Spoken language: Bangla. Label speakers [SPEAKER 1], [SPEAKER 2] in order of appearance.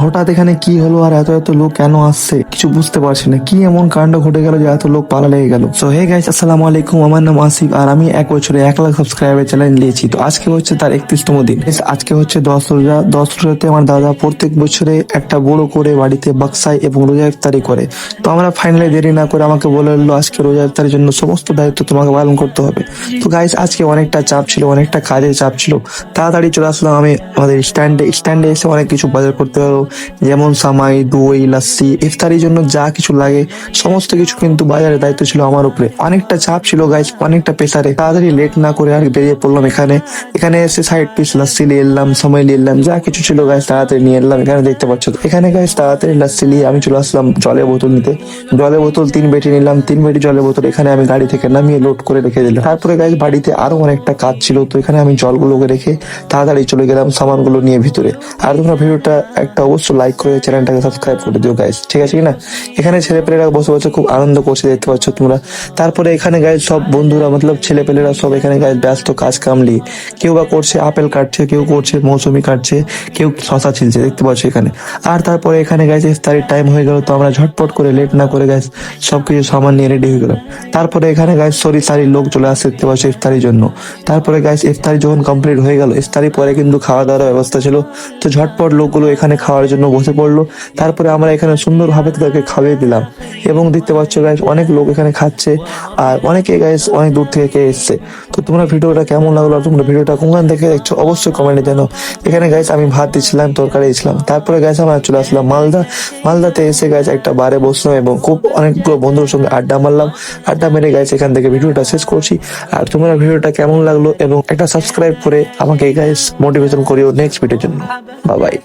[SPEAKER 1] হঠাৎ এখানে কি হলো আর এত এত লোক কেন আসছে কিছু বুঝতে পারছি না, কি এমন কাণ্ড ঘটে গেল যে এত লোক পালা লেগে গেল। সো হে গাইস, আসসালামু আলাইকুম, আমার নাম আসিফ আর আমি 1 বছরে 1 লাখ সাবস্ক্রাইবার চ্যালেঞ্জ নিয়েছি। তো আজকে হচ্ছে তার 31তম দিন। Guys, আজকে হচ্ছে 10 রোজা। 10 রোজাতে আমার দাদা প্রত্যেক বছরে একটা বড় করে বাড়িতে বাক্সায় এবং রোজা ইফতারি করে। তো আমরা ফাইনালি দেরি না করে আমাকে বলে দিল আজকে রোজা ইফতারের জন্য সমস্ত দায়িত্ব তোমাকে পালন করতে হবে। তো গাইস, আজকে অনেকটা চাপ ছিল, অনেকটা কাজের চাপ ছিল। তাড়াতাড়ি চলে আসলাম আমি আমাদের স্ট্যান্ডে এসে অনেক কিছু বাজার করতে হলো, যেমন সামাই, দই, লাস্সি, ইফতারির জন্য যা কিছু লাগে সমস্ত কিছু কিন্তু বাজারের দায়িত্ব ছিল আমার উপরে। অনেকটা চাপ ছিল গাইস, অনেকটা প্রেসারে। তাড়াতাড়ি লেট না করে আর বেরিয়ে পড়লাম এখানে। এখানে এসে 60 পিস লাস্সি নিয়ে এলাম, সময় নিয়ে এলাম, যা কিছু ছিল গাইস তাড়াতাড়ি নিয়ে এলাম। এখানে দেখতে পাচ্ছ তো। এখানে গাইস তাড়াতাড়ি লাস্সি নিয়ে আমি চলে আসলাম জলের বোতল নিতে। জলের বোতল 3 বেটি নিলাম, 3 বেটি জলের বোতল এখানে আমি গাড়ি থেকে নামিয়ে লোড করে রেখে দিলাম। তারপরে গাইস বাড়িতে আরো অনেকটা কাজ ছিল, তো এখানে আমি জলগুলোকে রেখে তাড়াতাড়ি চলে গেলাম সামানগুলো নিয়ে ভিতরে। আর তোমরা ভিডিওটা একটা অবশ্যই লাইক করে চ্যানেলটাকে সাবস্ক্রাইব করে দিও গাইস, ঠিক আছে কিনা। এখানে ছেলেপেলেরা বসে বসে খুব আনন্দ করছে, দেখতে পাচ্ছ তোমরা। তারপরে এখানে গাইস সব বন্ধুরা মতলব ছেলেপেলেরা সব এখানে গাইস ব্যস্ত কাজ কামলি। কেউ বা করছে আপেল কাটছে, কেউ করছে মৌসুমি কাটছে, কেউ শশা ছিলছে, দেখতে পাচ্ছ এখানে। আর তারপরে এখানে গাইস ইফতারির টাইম হয়ে গেল, তো আমরা ঝটপট করে লেট না করে গাইস সবকিছু সামান নিয়ে রেডি হয়ে গেলাম। তারপরে এখানে গাইস সারির লোক চলে আসছে, দেখতে পাচ্ছ ইফতারির জন্য। তারপরে গাইস ইফতারি যখন কমপ্লিট হয়ে গেল, ইফতারি পরে কিন্তু খাওয়া দাওয়ার ব্যবস্থা ছিল। তো ঝটপট লোকগুলো এখানে খাওয়ার জন্য বসে পড়লো। তারপরে আমরা এখানে সুন্দরভাবে তাদেরকে খাইয়ে দিলাম এবং দেখতে পাচ্ছ গাইস অনেক লোক এখানে খাচ্ছে আর অনেকে গাইস অনেক দূর থেকে এসছে। তো তোমরা ভিডিওটা কেমন লাগলো আর তোমরা ভিডিওটা কোনখান থেকে দেখছো অবশ্যই কমেন্টে জানাও। এখানে গাইস আমি ভাত দিচ্ছিলাম, তরকারি দিচ্ছিলাম। তারপরে গাইস আমরা চলে আসলাম মালদাতে এসে গাইস একটা বারে বসলাম এবং খুব অনেকগুলো বন্ধুর সঙ্গে আড্ডা মারলাম। আড্ডা মেরে গাইস এখান থেকে ভিডিওটা শেষ করছি। আর তোমরা ভিডিওটা কেমন লাগলো এবং একটা সাবস্ক্রাইব করে আমাকে গাইস মোটিভেশন করিও নেক্সট ভিডিওর জন্য। Bye bye.